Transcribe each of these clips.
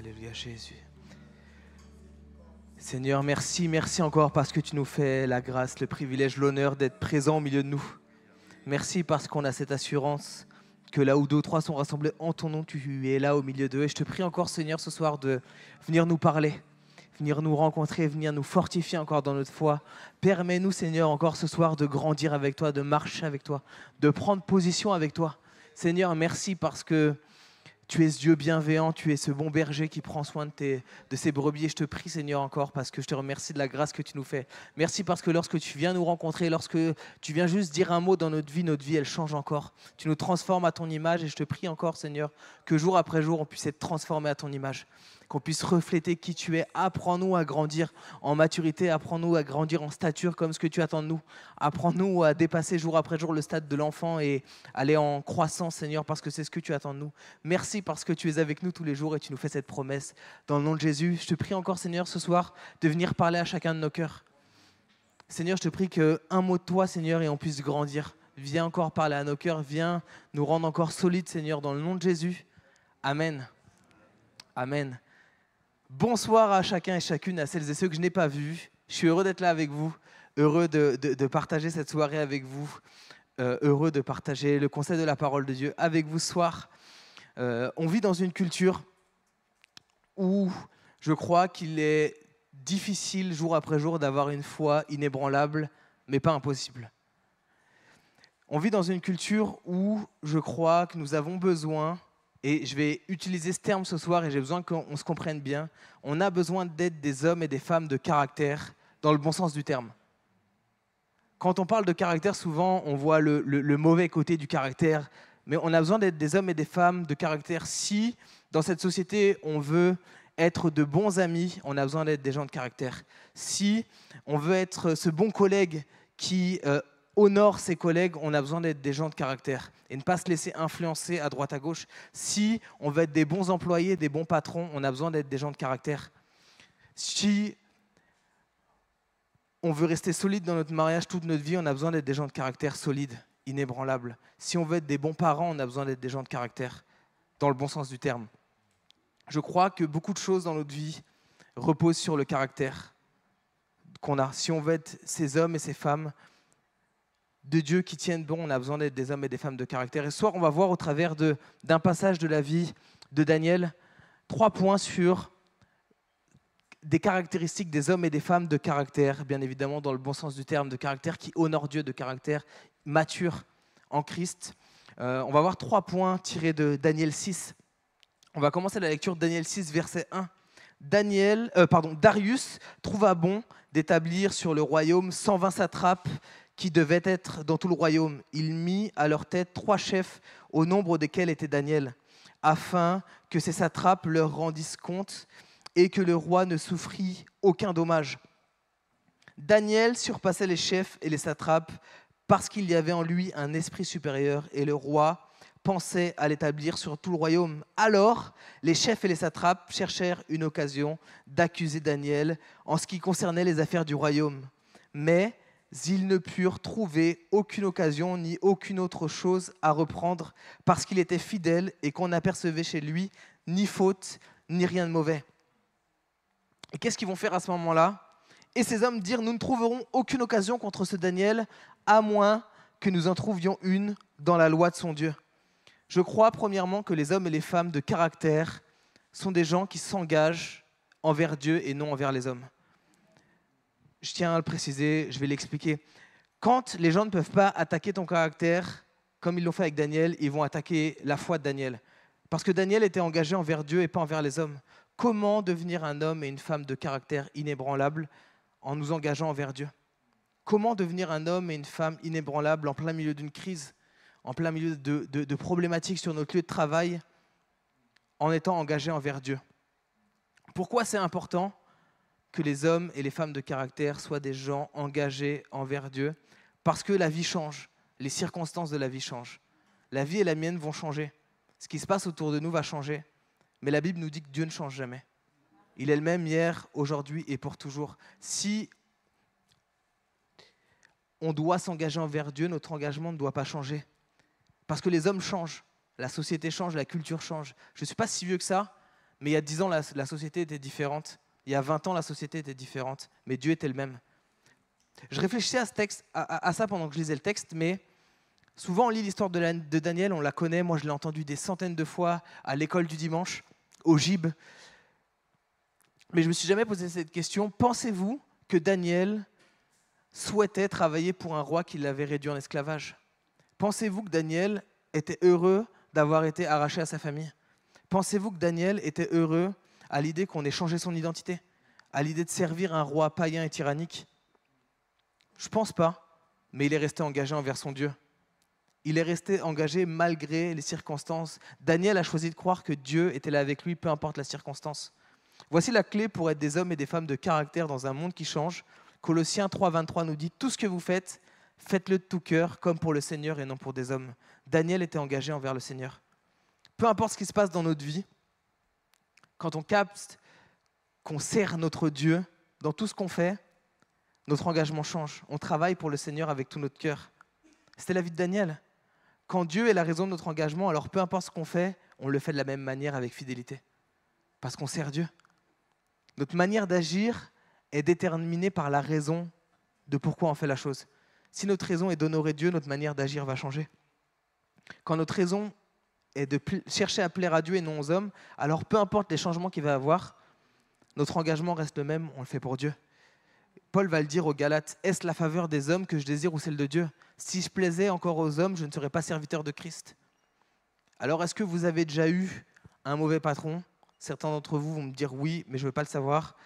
Alléluia Jésus. Seigneur, merci encore parce que tu nous fais la grâce, le privilège, l'honneur d'être présent au milieu de nous. Merci parce qu'on a cette assurance que là où deux ou trois sont rassemblés en ton nom, tu es là au milieu d'eux. Et je te prie encore, Seigneur, ce soir de venir nous parler, venir nous rencontrer, venir nous fortifier encore dans notre foi. Permets-nous, Seigneur, encore ce soir de grandir avec toi, de marcher avec toi, de prendre position avec toi. Seigneur, merci parce que tu es ce Dieu bienveillant, tu es ce bon berger qui prend soin de ses brebis. Et je te prie, Seigneur, encore parce que je te remercie de la grâce que tu nous fais. Merci parce que lorsque tu viens nous rencontrer, lorsque tu viens juste dire un mot dans notre vie, elle change encore. Tu nous transformes à ton image et je te prie encore, Seigneur, que jour après jour, on puisse être transformé à ton image, qu'on puisse refléter qui tu es. Apprends-nous à grandir en maturité, apprends-nous à grandir en stature comme ce que tu attends de nous. Apprends-nous à dépasser jour après jour le stade de l'enfant et aller en croissance, Seigneur, parce que c'est ce que tu attends de nous. Merci parce que tu es avec nous tous les jours et tu nous fais cette promesse. Dans le nom de Jésus, je te prie encore, Seigneur, ce soir, de venir parler à chacun de nos cœurs. Seigneur, je te prie qu'un mot de toi, Seigneur, et on puisse grandir. Viens encore parler à nos cœurs, viens nous rendre encore solides, Seigneur, dans le nom de Jésus. Amen. Amen. Bonsoir à chacun et chacune, à celles et ceux que je n'ai pas vus. Je suis heureux d'être là avec vous, heureux de partager cette soirée avec vous, heureux de partager le conseil de la parole de Dieu avec vous ce soir. On vit dans une culture où je crois qu'il est difficile jour après jour d'avoir une foi inébranlable, mais pas impossible. On vit dans une culture où je crois que nous avons besoin, et je vais utiliser ce terme ce soir et j'ai besoin qu'on se comprenne bien, on a besoin d'être des hommes et des femmes de caractère dans le bon sens du terme. Quand on parle de caractère, souvent on voit le mauvais côté du caractère, mais on a besoin d'être des hommes et des femmes de caractère. Si dans cette société on veut être de bons amis, on a besoin d'être des gens de caractère. Si on veut être ce bon collègue qui honore ses collègues, on a besoin d'être des gens de caractère et ne pas se laisser influencer à droite à gauche. Si on veut être des bons employés, des bons patrons, on a besoin d'être des gens de caractère. Si on veut rester solide dans notre mariage toute notre vie, on a besoin d'être des gens de caractère solides, inébranlables. Si on veut être des bons parents, on a besoin d'être des gens de caractère, dans le bon sens du terme. Je crois que beaucoup de choses dans notre vie reposent sur le caractère qu'on a. Si on veut être ces hommes et ces femmes de Dieu qui tiennent bon, on a besoin d'être des hommes et des femmes de caractère. Et ce soir, on va voir au travers d'un passage de la vie de Daniel 3 points sur des caractéristiques des hommes et des femmes de caractère, bien évidemment dans le bon sens du terme, de caractère qui honore Dieu, de caractère mature en Christ. On va voir 3 points tirés de Daniel 6. On va commencer la lecture de Daniel 6, verset 1. Darius trouva bon d'établir sur le royaume 120 satrapes qui devaient être dans tout le royaume. Il mit à leur tête 3 chefs, au nombre desquels était Daniel, afin que ces satrapes leur rendissent compte et que le roi ne souffrit aucun dommage. Daniel surpassait les chefs et les satrapes parce qu'il y avait en lui un esprit supérieur et le roi pensait à l'établir sur tout le royaume. Alors, les chefs et les satrapes cherchèrent une occasion d'accuser Daniel en ce qui concernait les affaires du royaume. Mais ils ne purent trouver aucune occasion ni aucune autre chose à reprendre parce qu'il était fidèle et qu'on n'apercevait chez lui ni faute ni rien de mauvais. Et qu'est-ce qu'ils vont faire à ce moment-là ? Et ces hommes dirent, nous ne trouverons aucune occasion contre ce Daniel, à moins que nous en trouvions une dans la loi de son Dieu. Je crois premièrement que les hommes et les femmes de caractère sont des gens qui s'engagent envers Dieu et non envers les hommes. Je tiens à le préciser, je vais l'expliquer. Quand les gens ne peuvent pas attaquer ton caractère, comme ils l'ont fait avec Daniel, ils vont attaquer la foi de Daniel. Parce que Daniel était engagé envers Dieu et pas envers les hommes. Comment devenir un homme et une femme de caractère inébranlable en nous engageant envers Dieu ? Comment devenir un homme et une femme inébranlable en plein milieu d'une crise, en plein milieu de problématiques sur notre lieu de travail, en étant engagé envers Dieu ? Pourquoi c'est important que les hommes et les femmes de caractère soient des gens engagés envers Dieu ? Parce que la vie change, les circonstances de la vie changent. La vie et la mienne vont changer. Ce qui se passe autour de nous va changer. Mais la Bible nous dit que Dieu ne change jamais. Il est le même hier, aujourd'hui et pour toujours. Si on doit s'engager envers Dieu, notre engagement ne doit pas changer. Parce que les hommes changent, la société change, la culture change. Je ne suis pas si vieux que ça, Mais il y a 10 ans, la société était différente. Il y a 20 ans, la société était différente. Mais Dieu était le même. Je réfléchissais à, ce texte, à ça pendant que je lisais le texte, mais souvent on lit l'histoire de Daniel, on la connaît. Moi, je l'ai entendue des centaines de fois à l'école du dimanche, au gib. Mais je ne me suis jamais posé cette question. Pensez-vous que Daniel souhaitait travailler pour un roi qui l'avait réduit en esclavage? Pensez-vous que Daniel était heureux d'avoir été arraché à sa famille? Pensez-vous que Daniel était heureux à l'idée qu'on ait changé son identité? À l'idée de servir un roi païen et tyrannique? Je ne pense pas, mais il est resté engagé envers son Dieu. Il est resté engagé malgré les circonstances. Daniel a choisi de croire que Dieu était là avec lui, peu importe la circonstance. Voici la clé pour être des hommes et des femmes de caractère dans un monde qui change. Colossiens 3, 23 nous dit « Tout ce que vous faites, faites-le de tout cœur, comme pour le Seigneur et non pour des hommes. » Daniel était engagé envers le Seigneur. Peu importe ce qui se passe dans notre vie, quand on capte qu'on sert notre Dieu dans tout ce qu'on fait, notre engagement change. On travaille pour le Seigneur avec tout notre cœur. C'était la vie de Daniel. Quand Dieu est la raison de notre engagement, alors peu importe ce qu'on fait, on le fait de la même manière avec fidélité. Parce qu'on sert Dieu. Notre manière d'agir est déterminée par la raison de pourquoi on fait la chose. Si notre raison est d'honorer Dieu, notre manière d'agir va changer. Quand notre raison est de chercher à plaire à Dieu et non aux hommes, alors peu importe les changements qu'il va y avoir, notre engagement reste le même, on le fait pour Dieu. Paul va le dire aux Galates, « Est-ce la faveur des hommes que je désire ou celle de Dieu? Si je plaisais encore aux hommes, je ne serais pas serviteur de Christ. » Alors, est-ce que vous avez déjà eu un mauvais patron? Certains d'entre vous vont me dire oui, mais je ne veux pas le savoir.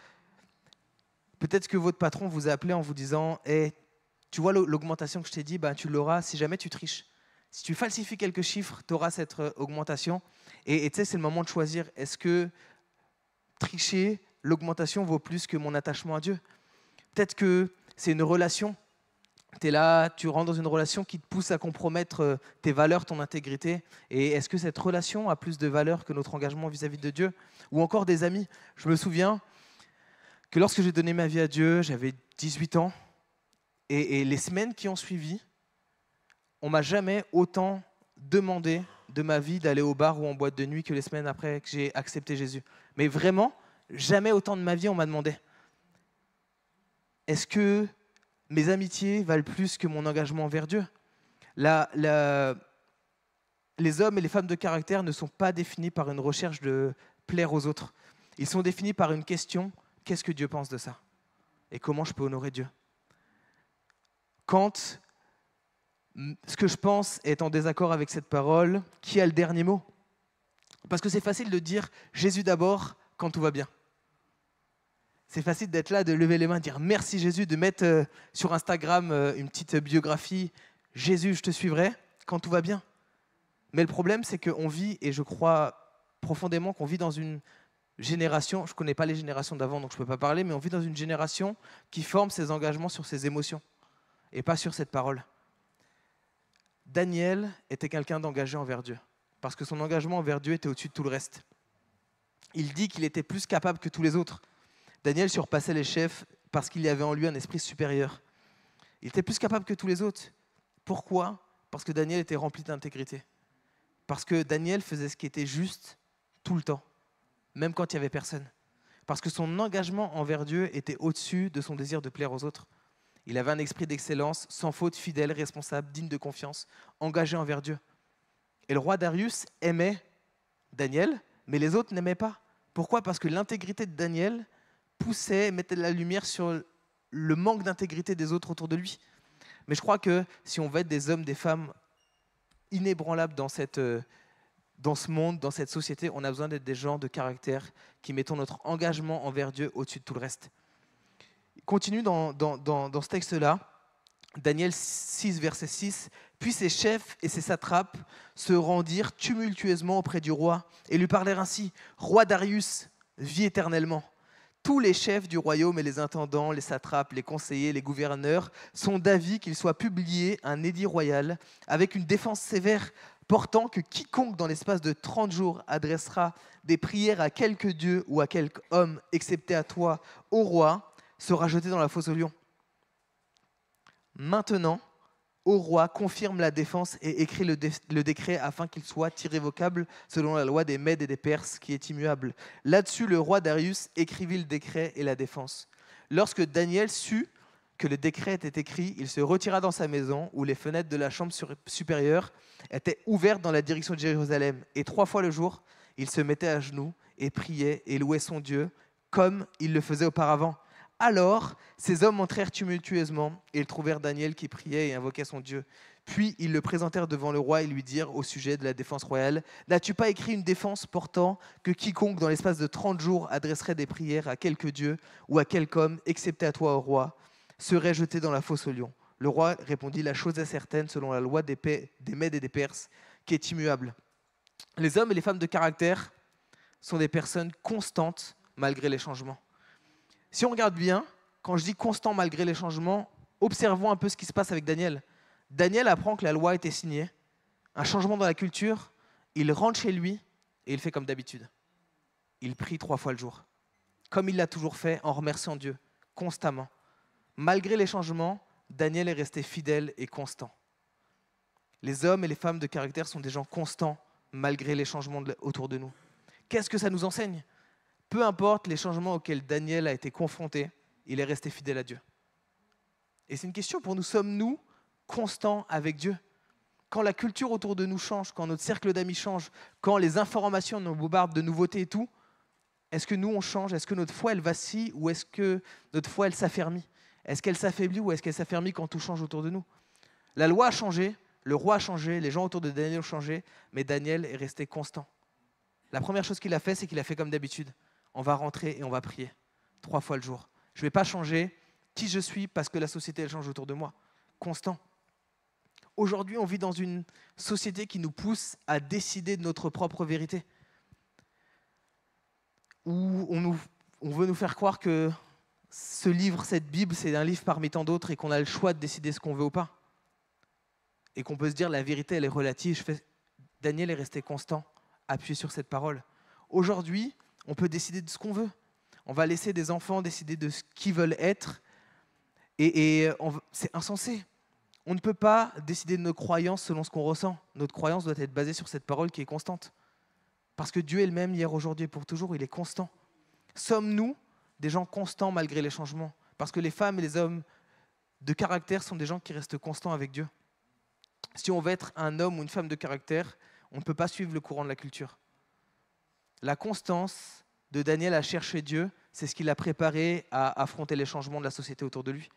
Peut-être que votre patron vous a appelé en vous disant hey, « Tu vois l'augmentation que je t'ai dit, tu l'auras si jamais tu triches. Si tu falsifies quelques chiffres, tu auras cette augmentation. » Et tu sais, c'est le moment de choisir. Est-ce que tricher, l'augmentation vaut plus que mon attachement à Dieu? Peut-être que c'est une relation. Tu es là, tu rentres dans une relation qui te pousse à compromettre tes valeurs, ton intégrité. Et est-ce que cette relation a plus de valeur que notre engagement vis-à-vis de Dieu? Ou encore des amis. Je me souviens que lorsque j'ai donné ma vie à Dieu, j'avais 18 ans. Et les semaines qui ont suivi, on ne m'a jamais autant demandé de ma vie d'aller au bar ou en boîte de nuit que les semaines après que j'ai accepté Jésus. Mais vraiment, jamais autant de ma vie on m'a demandé. Est-ce que mes amitiés valent plus que mon engagement envers Dieu? Les hommes et les femmes de caractère ne sont pas définis par une recherche de plaire aux autres. Ils sont définis par une question, qu'est-ce que Dieu pense de ça? Et comment je peux honorer Dieu? Quand ce que je pense est en désaccord avec cette parole, qui a le dernier mot? Parce que c'est facile de dire Jésus d'abord quand tout va bien. C'est facile d'être là, de lever les mains, de dire merci Jésus, de mettre sur Instagram une petite biographie « Jésus, je te suivrai » quand tout va bien. Mais le problème, c'est qu'on vit, et je crois profondément qu'on vit dans une génération, je ne connais pas les générations d'avant, donc je ne peux pas parler, mais on vit dans une génération qui forme ses engagements sur ses émotions et pas sur cette parole. Daniel était quelqu'un d'engagé envers Dieu, parce que son engagement envers Dieu était au-dessus de tout le reste. Il dit qu'il était plus capable que tous les autres. Daniel surpassait les chefs parce qu'il y avait en lui un esprit supérieur. Il était plus capable que tous les autres. Pourquoi? Parce que Daniel était rempli d'intégrité. Parce que Daniel faisait ce qui était juste tout le temps, même quand il n'y avait personne. Parce que son engagement envers Dieu était au-dessus de son désir de plaire aux autres. Il avait un esprit d'excellence, sans faute, fidèle, responsable, digne de confiance, engagé envers Dieu. Et le roi Darius aimait Daniel, mais les autres n'aimaient pas. Pourquoi? Parce que l'intégrité de Daniel poussait, mettait la lumière sur le manque d'intégrité des autres autour de lui. Mais je crois que si on veut être des hommes, des femmes inébranlables dans ce monde, dans cette société, on a besoin d'être des gens de caractère qui mettons notre engagement envers Dieu au-dessus de tout le reste. Il continue dans ce texte-là, Daniel 6, verset 6. « Puis ses chefs et ses satrapes se rendirent tumultueusement auprès du roi et lui parlèrent ainsi. « Roi Darius, vis éternellement. Tous les chefs du royaume et les intendants, les satrapes, les conseillers, les gouverneurs sont d'avis qu'il soit publié un édit royal avec une défense sévère portant que quiconque dans l'espace de 30 jours adressera des prières à quelque dieu ou à quelque homme, excepté à toi, ô roi, sera jeté dans la fosse aux lions. Maintenant, au roi, confirme la défense et écrit le décret afin qu'il soit irrévocable selon la loi des Mèdes et des Perses qui est immuable. Là-dessus, le roi Darius écrivit le décret et la défense. Lorsque Daniel sut que le décret était écrit, il se retira dans sa maison où les fenêtres de la chambre supérieure étaient ouvertes dans la direction de Jérusalem. Et 3 fois le jour, il se mettait à genoux et priait et louait son Dieu comme il le faisait auparavant. Alors, ces hommes entrèrent tumultueusement et ils trouvèrent Daniel qui priait et invoquait son Dieu. Puis ils le présentèrent devant le roi et lui dirent au sujet de la défense royale: « N'as-tu pas écrit une défense portant que quiconque dans l'espace de 30 jours adresserait des prières à quelque dieu ou à quelque homme, excepté à toi, ô roi, serait jeté dans la fosse aux lions ?» Le roi répondit: « La chose est certaine selon la loi des Mèdes et des Perses qui est immuable. » Les hommes et les femmes de caractère sont des personnes constantes malgré les changements. Si on regarde bien, quand je dis constant malgré les changements, observons un peu ce qui se passe avec Daniel. Daniel apprend que la loi a été signée, un changement dans la culture, il rentre chez lui et il fait comme d'habitude. Il prie 3 fois le jour, comme il l'a toujours fait en remerciant Dieu, constamment. Malgré les changements, Daniel est resté fidèle et constant. Les hommes et les femmes de caractère sont des gens constants malgré les changements autour de nous. Qu'est-ce que ça nous enseigne ? Peu importe les changements auxquels Daniel a été confronté, il est resté fidèle à Dieu. Et c'est une question pour nous, sommes-nous constants avec Dieu ? Quand la culture autour de nous change, quand notre cercle d'amis change, quand les informations nous bombardent de nouveautés et tout, est-ce que nous on change ? Est-ce que notre foi elle vacille ou est-ce que notre foi elle s'affermit ? Est-ce qu'elle s'affaiblit ou est-ce qu'elle s'affermit quand tout change autour de nous ? La loi a changé, le roi a changé, les gens autour de Daniel ont changé, mais Daniel est resté constant. La première chose qu'il a fait, c'est qu'il a fait comme d'habitude. On va rentrer et on va prier 3 fois le jour. Je ne vais pas changer qui je suis parce que la société elle change autour de moi. Constant. Aujourd'hui, on vit dans une société qui nous pousse à décider de notre propre vérité. Où on veut nous faire croire que ce livre, cette Bible, c'est un livre parmi tant d'autres et qu'on a le choix de décider ce qu'on veut ou pas. Et qu'on peut se dire la vérité, elle est relative. Daniel est resté constant, appuyé sur cette parole. Aujourd'hui, on peut décider de ce qu'on veut. On va laisser des enfants décider de ce qu'ils veulent être. C'est insensé. On ne peut pas décider de nos croyances selon ce qu'on ressent. Notre croyance doit être basée sur cette parole qui est constante. Parce que Dieu est le même hier, aujourd'hui et pour toujours, il est constant. Sommes-nous des gens constants malgré les changements ? Parce que les femmes et les hommes de caractère sont des gens qui restent constants avec Dieu. Si on veut être un homme ou une femme de caractère, on ne peut pas suivre le courant de la culture. La constance de Daniel à chercher Dieu, c'est ce qui l'a préparé à affronter les changements de la société autour de lui.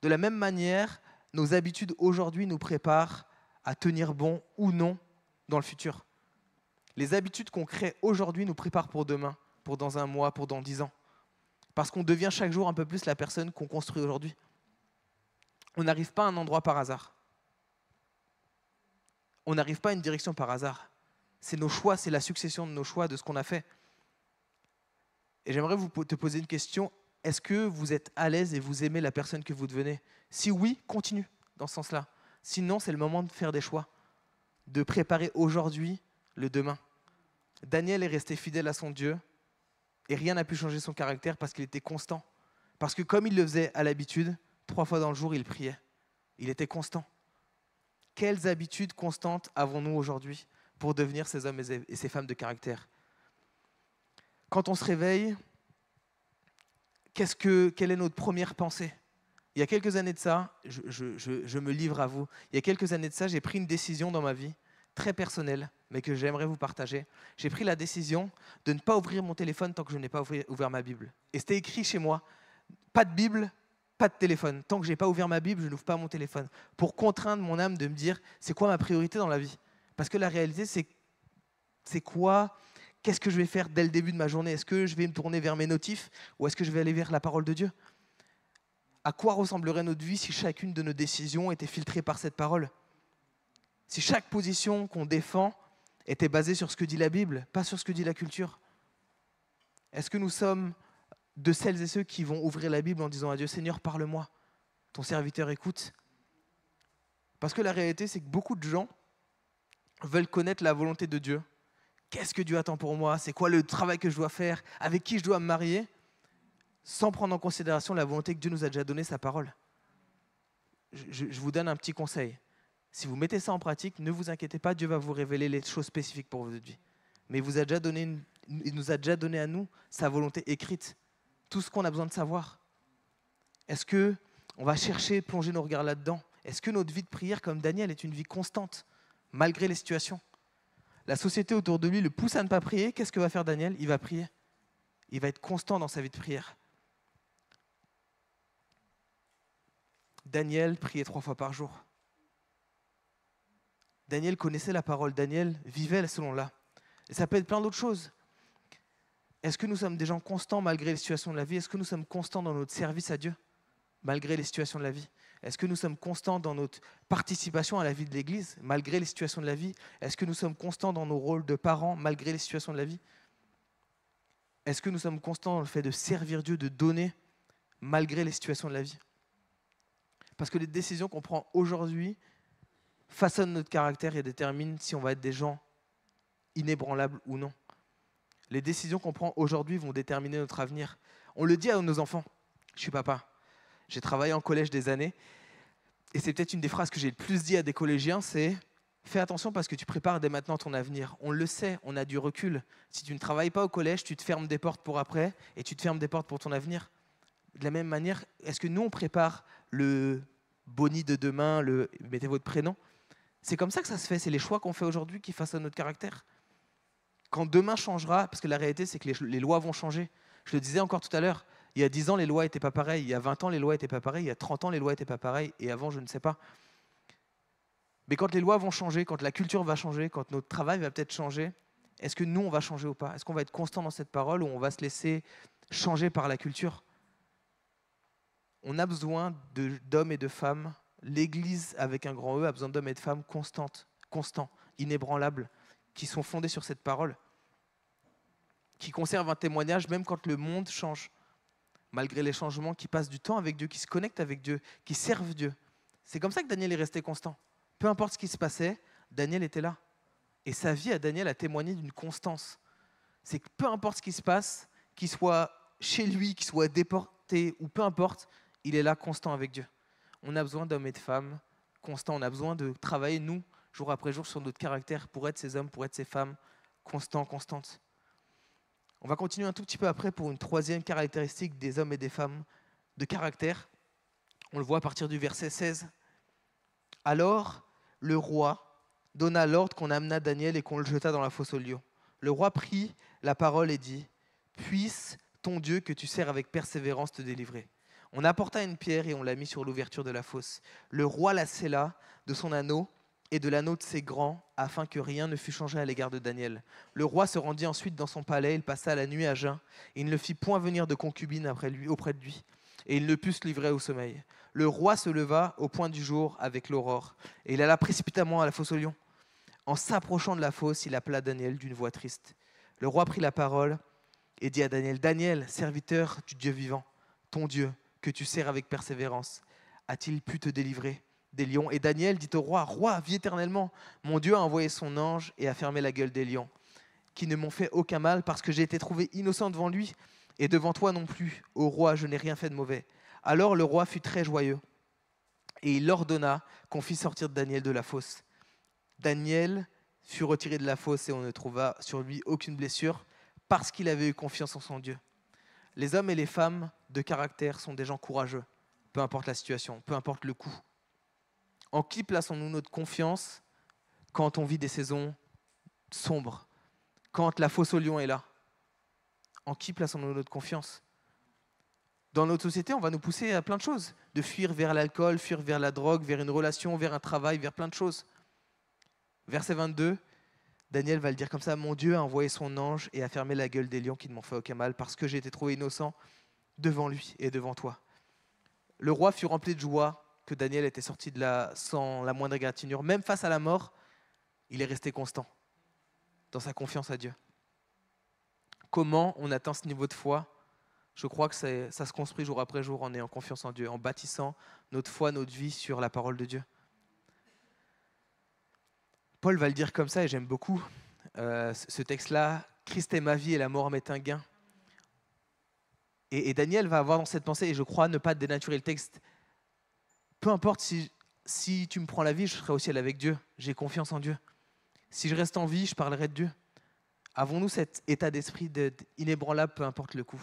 De la même manière, nos habitudes aujourd'hui nous préparent à tenir bon ou non dans le futur. Les habitudes qu'on crée aujourd'hui nous préparent pour demain, pour dans 1 mois, pour dans 10 ans. Parce qu'on devient chaque jour un peu plus la personne qu'on construit aujourd'hui. On n'arrive pas à un endroit par hasard. On n'arrive pas à une direction par hasard. C'est nos choix, c'est la succession de nos choix, de ce qu'on a fait. Et j'aimerais te poser une question. Est-ce que vous êtes à l'aise et vous aimez la personne que vous devenez ? Si oui, continue dans ce sens-là. Sinon, c'est le moment de faire des choix, de préparer aujourd'hui le demain. Daniel est resté fidèle à son Dieu et rien n'a pu changer son caractère parce qu'il était constant. Parce que comme il le faisait à l'habitude, 3 fois dans le jour, il priait. Il était constant. Quelles habitudes constantes avons-nous aujourd'hui pour devenir ces hommes et ces femmes de caractère ? Quand on se réveille, quelle est notre première pensée ? Il y a quelques années de ça, je me livre à vous, il y a quelques années de ça, j'ai pris une décision dans ma vie, très personnelle, mais que j'aimerais vous partager. J'ai pris la décision de ne pas ouvrir mon téléphone tant que je n'ai pas ouvert ma Bible. Et c'était écrit chez moi, pas de Bible, pas de téléphone. Tant que je n'ai pas ouvert ma Bible, je n'ouvre pas mon téléphone. Pour contraindre mon âme de me dire, c'est quoi ma priorité dans la vie ? Parce que la réalité, c'est quoi ? Qu'est-ce que je vais faire dès le début de ma journée ? Est-ce que je vais me tourner vers mes notifs ou est-ce que je vais aller vers la parole de Dieu ? À quoi ressemblerait notre vie si chacune de nos décisions était filtrée par cette parole ? Si chaque position qu'on défend était basée sur ce que dit la Bible, pas sur ce que dit la culture ? Est-ce que nous sommes de celles et ceux qui vont ouvrir la Bible en disant à Dieu, Seigneur, parle-moi, ton serviteur écoute. Parce que la réalité, c'est que beaucoup de gens veulent connaître la volonté de Dieu. Qu'est-ce que Dieu attend pour moi ? C'est quoi le travail que je dois faire ? Avec qui je dois me marier ? Sans prendre en considération la volonté que Dieu nous a déjà donnée, sa parole. je vous donne un petit conseil. Si vous mettez ça en pratique, ne vous inquiétez pas, Dieu va vous révéler les choses spécifiques pour votre vie. Mais il nous a déjà donné à nous sa volonté écrite, tout ce qu'on a besoin de savoir. Est-ce qu'on va chercher, plonger nos regards là-dedans? Est-ce que notre vie de prière, comme Daniel, est une vie constante, malgré les situations? La société autour de lui le pousse à ne pas prier. Qu'est-ce que va faire Daniel? Il va prier. Il va être constant dans sa vie de prière. Daniel priait 3 fois par jour. Daniel connaissait la parole. Daniel vivait selon là. Et ça peut être plein d'autres choses. Est-ce que nous sommes des gens constants malgré les situations de la vie? Est-ce que nous sommes constants dans notre service à Dieu malgré les situations de la vie? Est-ce que nous sommes constants dans notre participation à la vie de l'Église malgré les situations de la vie? Est-ce que nous sommes constants dans nos rôles de parents malgré les situations de la vie? Est-ce que nous sommes constants dans le fait de servir Dieu, de donner malgré les situations de la vie? Parce que les décisions qu'on prend aujourd'hui façonnent notre caractère et déterminent si on va être des gens inébranlables ou non. Les décisions qu'on prend aujourd'hui vont déterminer notre avenir. On le dit à nos enfants. Je suis papa. J'ai travaillé en collège des années. Et c'est peut-être une des phrases que j'ai le plus dit à des collégiens, c'est « Fais attention parce que tu prépares dès maintenant ton avenir ». On le sait, on a du recul. Si tu ne travailles pas au collège, tu te fermes des portes pour après et tu te fermes des portes pour ton avenir. De la même manière, est-ce que nous, on prépare le boni de demain, mettez votre prénom? C'est comme ça que ça se fait. C'est les choix qu'on fait aujourd'hui qui façonnent notre caractère. Quand demain changera, parce que la réalité, c'est que les lois vont changer. Je le disais encore tout à l'heure, il y a 10 ans, les lois n'étaient pas pareilles. Il y a 20 ans, les lois n'étaient pas pareilles. Il y a 30 ans, les lois n'étaient pas pareilles. Et avant, je ne sais pas. Mais quand les lois vont changer, quand la culture va changer, quand notre travail va peut-être changer, est-ce que nous, on va changer ou pas? Est-ce qu'on va être constant dans cette parole ou on va se laisser changer par la culture? On a besoin d'hommes et de femmes. L'Église, avec un grand E, a besoin d'hommes et de femmes constants, inébranlables, qui sont fondés sur cette parole, qui conservent un témoignage même quand le monde change, malgré les changements, qui passent du temps avec Dieu, qui se connectent avec Dieu, qui servent Dieu. C'est comme ça que Daniel est resté constant. Peu importe ce qui se passait, Daniel était là. Et sa vie à Daniel a témoigné d'une constance. C'est que peu importe ce qui se passe, qu'il soit chez lui, qu'il soit déporté, ou peu importe, il est là constant avec Dieu. On a besoin d'hommes et de femmes constants. On a besoin de travailler, nous, jour après jour, sur notre caractère pour être ces hommes, pour être ces femmes constants, constantes. On va continuer un tout petit peu après pour une troisième caractéristique des hommes et des femmes de caractère. On le voit à partir du verset 16. Alors, le roi donna l'ordre qu'on amena Daniel et qu'on le jeta dans la fosse aux lions. Le roi prit la parole et dit « Puisse ton Dieu que tu sers avec persévérance te délivrer. » On apporta une pierre et on l'a mis sur l'ouverture de la fosse. Le roi la scella de son anneau et de l'anneau de ses grands, afin que rien ne fût changé à l'égard de Daniel. Le roi se rendit ensuite dans son palais, il passa la nuit à jeun, et il ne fit point venir de concubine auprès de lui, et il ne put se livrer au sommeil. Le roi se leva au point du jour avec l'aurore, et il alla précipitamment à la fosse aux lions. En s'approchant de la fosse, il appela Daniel d'une voix triste. Le roi prit la parole et dit à Daniel, « Daniel, serviteur du Dieu vivant, ton Dieu, que tu sers avec persévérance, a-t-il pu te délivrer des lions ?» Et Daniel dit au roi, « Roi, vis éternellement. Mon Dieu a envoyé son ange et a fermé la gueule des lions, qui ne m'ont fait aucun mal parce que j'ai été trouvé innocent devant lui et devant toi non plus. Ô roi, je n'ai rien fait de mauvais. » Alors le roi fut très joyeux et il ordonna qu'on fît sortir Daniel de la fosse. Daniel fut retiré de la fosse et on ne trouva sur lui aucune blessure parce qu'il avait eu confiance en son Dieu. Les hommes et les femmes de caractère sont des gens courageux, peu importe la situation, peu importe le coût. En qui plaçons-nous notre confiance quand on vit des saisons sombres, quand la fosse aux lions est là? En qui plaçons-nous notre confiance? Dans notre société, on va nous pousser à plein de choses, de fuir vers l'alcool, fuir vers la drogue, vers une relation, vers un travail, vers plein de choses. Verset 22, Daniel va le dire comme ça, « Mon Dieu a envoyé son ange et a fermé la gueule des lions qui ne m'ont fait aucun mal parce que j'ai été trouvé innocent devant lui et devant toi. » Le roi fut rempli de joie que Daniel était sorti de là sans la moindre égratignure. Même face à la mort, il est resté constant dans sa confiance à Dieu. Comment on atteint ce niveau de foi? Je crois que ça se construit jour après jour en ayant confiance en Dieu, en bâtissant notre foi, notre vie sur la parole de Dieu. Paul va le dire comme ça et j'aime beaucoup ce texte-là. « Christ est ma vie et la mort m'est un gain ». Et Daniel va avoir dans cette pensée, et je crois ne pas dénaturer le texte, peu importe si tu me prends la vie, je serai au ciel avec Dieu. J'ai confiance en Dieu. Si je reste en vie, je parlerai de Dieu. Avons-nous cet état d'esprit inébranlable, peu importe le coup?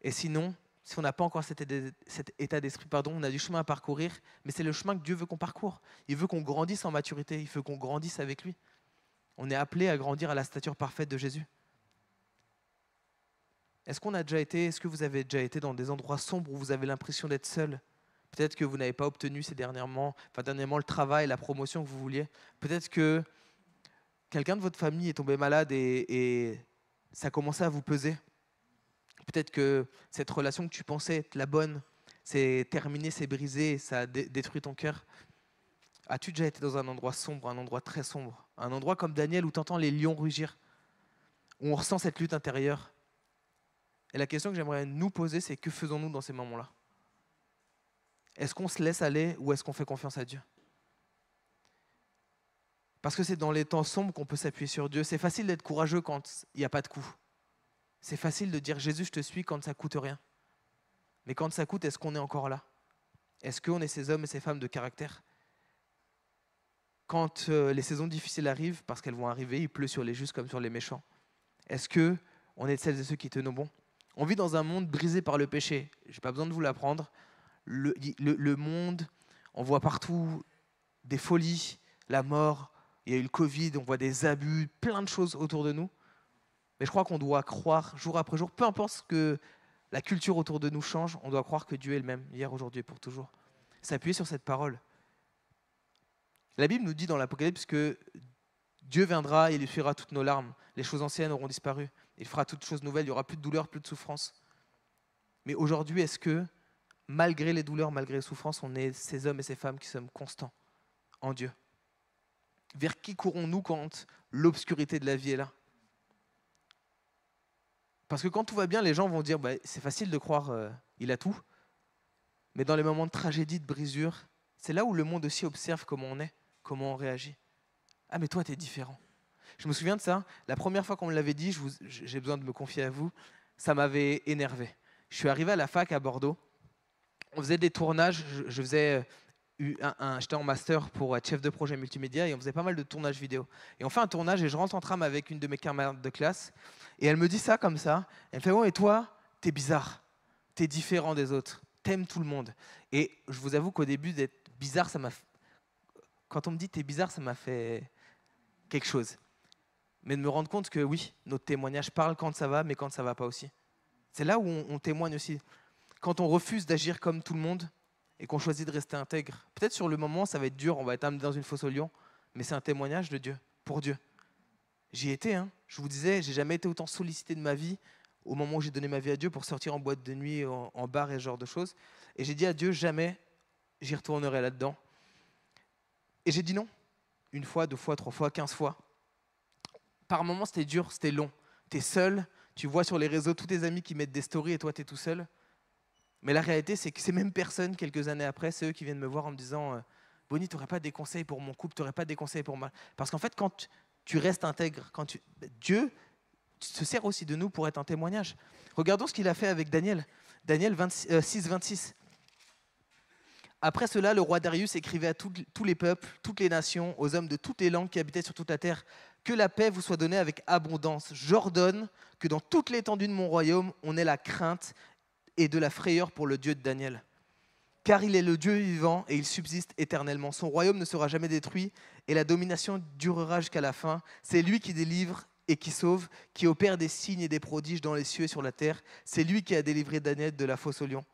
Et sinon, si on n'a pas encore cet état d'esprit, on a du chemin à parcourir, mais c'est le chemin que Dieu veut qu'on parcourt. Il veut qu'on grandisse en maturité, il veut qu'on grandisse avec lui. On est appelé à grandir à la stature parfaite de Jésus. Est-ce que vous avez déjà été dans des endroits sombres où vous avez l'impression d'être seul? Peut-être que vous n'avez pas obtenu dernièrement le travail, la promotion que vous vouliez. Peut-être que quelqu'un de votre famille est tombé malade et ça a commencé à vous peser. Peut-être que cette relation que tu pensais être la bonne, c'est terminé, c'est brisé, ça a détruit ton cœur. As-tu déjà été dans un endroit sombre, un endroit très sombre, un endroit comme Daniel où tu entends les lions rugir, où on ressent cette lutte intérieure? Et la question que j'aimerais nous poser, c'est que faisons-nous dans ces moments-là? Est-ce qu'on se laisse aller ou est-ce qu'on fait confiance à Dieu? Parce que c'est dans les temps sombres qu'on peut s'appuyer sur Dieu. C'est facile d'être courageux quand il n'y a pas de coup. C'est facile de dire Jésus, je te suis quand ça ne coûte rien. Mais quand ça coûte, est-ce qu'on est encore là? Est-ce qu'on est ces hommes et ces femmes de caractère? Quand les saisons difficiles arrivent, parce qu'elles vont arriver, il pleut sur les justes comme sur les méchants. Est-ce qu'on est de celles et ceux qui tenons bon? On vit dans un monde brisé par le péché. Je n'ai pas besoin de vous l'apprendre. Le monde, on voit partout des folies, la mort, il y a eu le Covid, on voit des abus, plein de choses autour de nous. Mais je crois qu'on doit croire jour après jour, peu importe ce que la culture autour de nous change, on doit croire que Dieu est le même, hier, aujourd'hui et pour toujours. S'appuyer sur cette parole. La Bible nous dit dans l'Apocalypse que Dieu viendra et il essuiera toutes nos larmes. Les choses anciennes auront disparu. Il fera toutes choses nouvelles, il n'y aura plus de douleur, plus de souffrance. Mais aujourd'hui, est-ce que, malgré les douleurs, malgré les souffrances, on est ces hommes et ces femmes qui sommes constants en Dieu? Vers qui courons-nous quand l'obscurité de la vie est là? Parce que quand tout va bien, les gens vont dire c'est facile de croire il a tout. Mais dans les moments de tragédie, de brisure, c'est là où le monde aussi observe comment on est, comment on réagit. Ah mais toi, t'es différent. Je me souviens de ça. La première fois qu'on me l'avait dit, j'ai besoin de me confier à vous, ça m'avait énervé. Je suis arrivé à la fac à Bordeaux. On faisait des tournages. J'étais en master pour être chef de projet multimédia et on faisait pas mal de tournages vidéo. Et on fait un tournage et je rentre en tram avec une de mes camarades de classe et elle me dit ça comme ça. Elle me fait « et toi, t'es bizarre, t'es différent des autres, t'aimes tout le monde ». Et je vous avoue qu'au début, d'être bizarre, quand on me dit « t'es bizarre », ça m'a fait quelque chose. Mais de me rendre compte que oui, notre témoignage parle quand ça va, mais quand ça va pas aussi. C'est là où on témoigne aussi. Quand on refuse d'agir comme tout le monde et qu'on choisit de rester intègre, peut-être sur le moment, ça va être dur, on va être amené dans une fosse au lion, mais c'est un témoignage de Dieu, pour Dieu. J'y étais, je vous disais, j'ai jamais été autant sollicité de ma vie au moment où j'ai donné ma vie à Dieu pour sortir en boîte de nuit, en bar et ce genre de choses. Et j'ai dit à Dieu, jamais j'y retournerai là-dedans. Et j'ai dit non. 1 fois, 2 fois, 3 fois, 15 fois. Par moments, c'était dur, c'était long. T'es seul, tu vois sur les réseaux tous tes amis qui mettent des stories et toi, t'es tout seul. Mais la réalité, c'est que ces mêmes personnes, quelques années après, c'est eux qui viennent me voir en me disant « Bonnie, tu n'aurais pas des conseils pour mon couple, tu n'aurais pas des conseils pour moi ?» Parce qu'en fait, quand tu restes intègre, Dieu se sert aussi de nous pour être un témoignage. Regardons ce qu'il a fait avec Daniel. Daniel 6, 26. Après cela, le roi Darius écrivait à tous les peuples, toutes les nations, aux hommes de toutes les langues qui habitaient sur toute la terre, « Que la paix vous soit donnée avec abondance. J'ordonne que dans toute l'étendue de mon royaume, on ait la crainte et de la frayeur pour le Dieu de Daniel. Car il est le Dieu vivant et il subsiste éternellement. Son royaume ne sera jamais détruit et la domination durera jusqu'à la fin. C'est lui qui délivre et qui sauve, qui opère des signes et des prodiges dans les cieux et sur la terre. C'est lui qui a délivré Daniel de la fosse aux lions.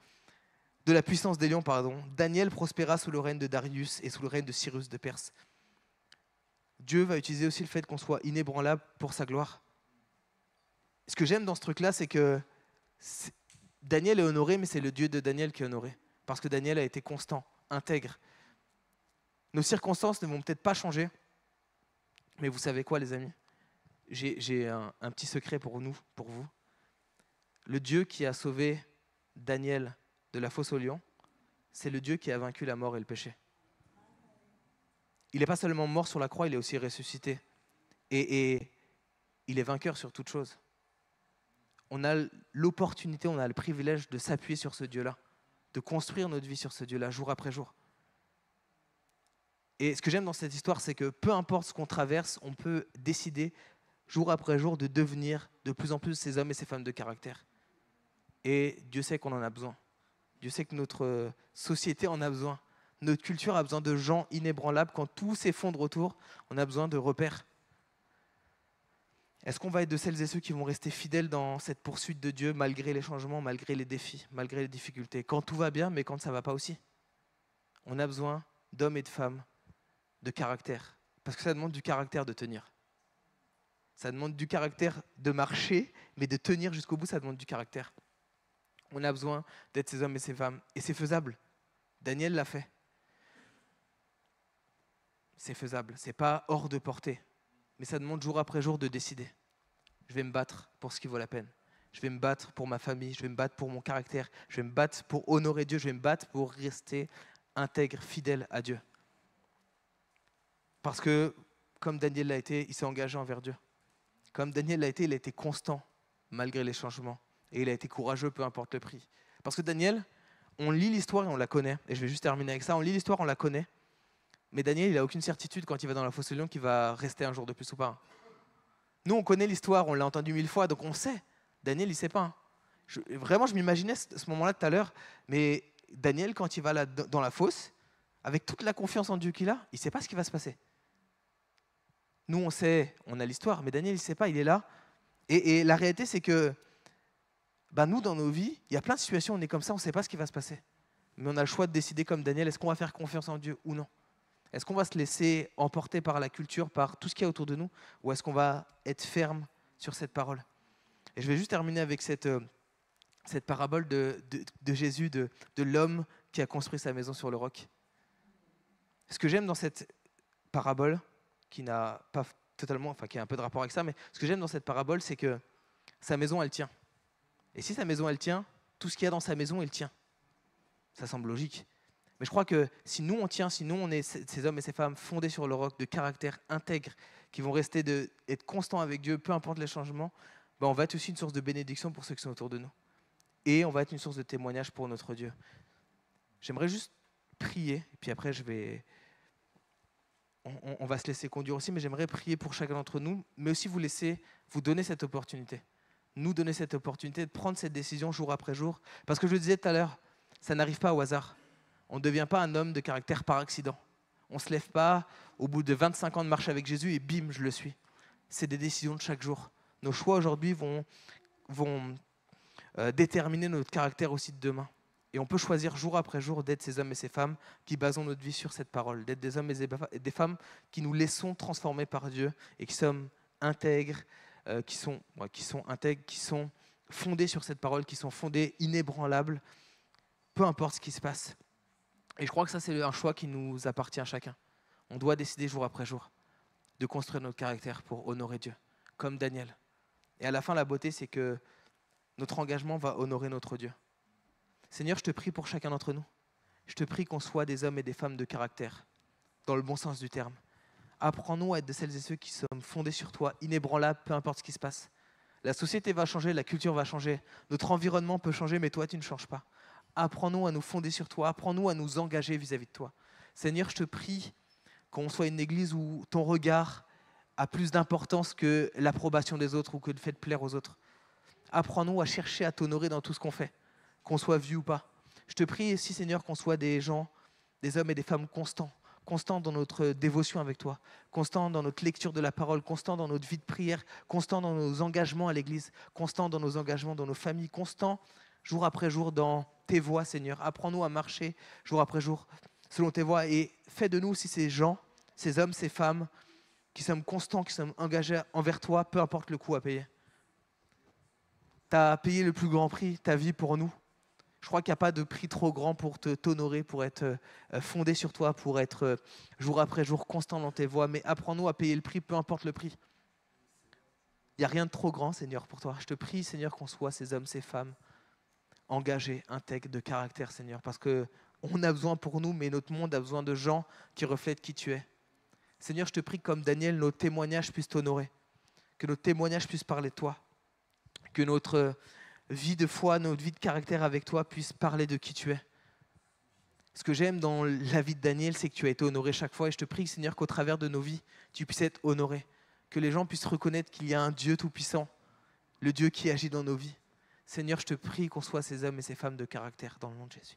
De la puissance des lions, pardon. Daniel prospéra sous le règne de Darius et sous le règne de Cyrus de Perse. » Dieu va utiliser aussi le fait qu'on soit inébranlable pour sa gloire. Ce que j'aime dans ce truc-là, c'est que Daniel est honoré, mais c'est le Dieu de Daniel qui est honoré. Parce que Daniel a été constant, intègre. Nos circonstances ne vont peut-être pas changer, mais vous savez quoi, les amis? J'ai un petit secret pour nous, pour vous. Le Dieu qui a sauvé Daniel de la fosse aux lions, c'est le Dieu qui a vaincu la mort et le péché. Il n'est pas seulement mort sur la croix, il est aussi ressuscité. Et il est vainqueur sur toute chose. On a l'opportunité, on a le privilège de s'appuyer sur ce Dieu-là, de construire notre vie sur ce Dieu-là, jour après jour. Et ce que j'aime dans cette histoire, c'est que peu importe ce qu'on traverse, on peut décider jour après jour de devenir de plus en plus ces hommes et ces femmes de caractère. Et Dieu sait qu'on en a besoin. Dieu sait que notre société en a besoin. Notre culture a besoin de gens inébranlables. Quand tout s'effondre autour, on a besoin de repères. Est-ce qu'on va être de celles et ceux qui vont rester fidèles dans cette poursuite de Dieu malgré les changements, malgré les défis, malgré les difficultés? Quand tout va bien, mais quand ça ne va pas aussi. On a besoin d'hommes et de femmes de caractère. Parce que ça demande du caractère de tenir. Ça demande du caractère de marcher, mais de tenir jusqu'au bout, ça demande du caractère. On a besoin d'être ces hommes et ces femmes. Et c'est faisable. Daniel l'a fait. C'est faisable. C'est pas hors de portée. Mais ça demande jour après jour de décider. Je vais me battre pour ce qui vaut la peine. Je vais me battre pour ma famille. Je vais me battre pour mon caractère. Je vais me battre pour honorer Dieu. Je vais me battre pour rester intègre, fidèle à Dieu. Parce que, comme Daniel l'a été, il s'est engagé envers Dieu. Comme Daniel l'a été, il a été constant malgré les changements. Et il a été courageux, peu importe le prix. Parce que Daniel, on lit l'histoire et on la connaît. Et je vais juste terminer avec ça. On lit l'histoire, on la connaît. Mais Daniel, il n'a aucune certitude quand il va dans la fosse au lion qu'il va rester un jour de plus ou pas. Nous, on connaît l'histoire, on l'a entendu 1000 fois, donc on sait. Daniel, il ne sait pas. Vraiment, je m'imaginais ce moment-là tout à l'heure. Mais Daniel, quand il va là dans la fosse, avec toute la confiance en Dieu qu'il a, il ne sait pas ce qui va se passer. Nous, on sait, on a l'histoire, mais Daniel, il ne sait pas, il est là. Et la réalité, c'est que nous, dans nos vies, il y a plein de situations où on est comme ça, on ne sait pas ce qui va se passer. Mais on a le choix de décider comme Daniel, est-ce qu'on va faire confiance en Dieu ou non? Est-ce qu'on va se laisser emporter par la culture, par tout ce qu'il y a autour de nous, ou est-ce qu'on va être ferme sur cette parole? Et je vais juste terminer avec cette parabole de Jésus, de l'homme qui a construit sa maison sur le roc. Ce que j'aime dans cette parabole, qui n'a pas totalement, enfin qui a un peu de rapport avec ça, mais ce que j'aime dans cette parabole, c'est que sa maison, elle tient. Et si sa maison, elle tient, tout ce qu'il y a dans sa maison, il tient. Ça semble logique. Mais je crois que si nous, on tient, si nous, on est ces hommes et ces femmes fondés sur le roc, de caractère intègre, qui vont rester être constants avec Dieu, peu importe les changements, on va être aussi une source de bénédiction pour ceux qui sont autour de nous. Et on va être une source de témoignage pour notre Dieu. J'aimerais juste prier, et puis après, on va se laisser conduire aussi, mais j'aimerais prier pour chacun d'entre nous, mais aussi vous donner cette opportunité. Nous donner cette opportunité de prendre cette décision jour après jour. Parce que je le disais tout à l'heure, ça n'arrive pas au hasard. On ne devient pas un homme de caractère par accident. On ne se lève pas au bout de 25 ans de marche avec Jésus et bim, je le suis. C'est des décisions de chaque jour. Nos choix aujourd'hui vont déterminer notre caractère aussi de demain. Et on peut choisir jour après jour d'être ces hommes et ces femmes qui basons notre vie sur cette parole, d'être des hommes et des femmes qui nous laissons transformer par Dieu et qui sommes intègres, qui sont intègres, qui sont fondés sur cette parole, qui sont fondés inébranlables, peu importe ce qui se passe. Et je crois que ça, c'est un choix qui nous appartient à chacun. On doit décider jour après jour de construire notre caractère pour honorer Dieu, comme Daniel. Et à la fin, la beauté, c'est que notre engagement va honorer notre Dieu. Seigneur, je te prie pour chacun d'entre nous. Je te prie qu'on soit des hommes et des femmes de caractère, dans le bon sens du terme. Apprends-nous à être de celles et ceux qui sommes fondés sur toi, inébranlables, peu importe ce qui se passe. La société va changer, la culture va changer, notre environnement peut changer, mais toi, tu ne changes pas. Apprends-nous à nous fonder sur toi, apprends-nous à nous engager vis-à-vis de toi. Seigneur, je te prie qu'on soit une église où ton regard a plus d'importance que l'approbation des autres ou que le fait de plaire aux autres. Apprends-nous à chercher à t'honorer dans tout ce qu'on fait, qu'on soit vu ou pas. Je te prie aussi, Seigneur, qu'on soit des gens, des hommes et des femmes constants dans notre dévotion avec toi, constants dans notre lecture de la parole, constants dans notre vie de prière, constants dans nos engagements à l'église, constants dans nos engagements dans nos familles, constants jour après jour dans tes voies, Seigneur. Apprends-nous à marcher jour après jour selon tes voies et fais de nous aussi ces gens, ces hommes, ces femmes qui sommes constants, qui sommes engagés envers toi, peu importe le coût à payer. Tu as payé le plus grand prix, ta vie pour nous. Je crois qu'il n'y a pas de prix trop grand pour t'honorer, pour être fondé sur toi, pour être jour après jour constant dans tes voies. Mais apprends-nous à payer le prix, peu importe le prix. Il n'y a rien de trop grand, Seigneur, pour toi. Je te prie, Seigneur, qu'on soit ces hommes, ces femmes engagés, intègres, de caractère, Seigneur. Parce qu'on a besoin pour nous, mais notre monde a besoin de gens qui reflètent qui tu es. Seigneur, je te prie que comme Daniel, nos témoignages puissent t'honorer. Que nos témoignages puissent parler de toi. Que notre vie de foi, notre vie de caractère avec toi puisse parler de qui tu es. Ce que j'aime dans la vie de Daniel, c'est que tu as été honoré chaque fois. Et je te prie, Seigneur, qu'au travers de nos vies, tu puisses être honoré. Que les gens puissent reconnaître qu'il y a un Dieu tout-puissant, le Dieu qui agit dans nos vies. Seigneur, je te prie qu'on soit ces hommes et ces femmes de caractère dans le nom de Jésus.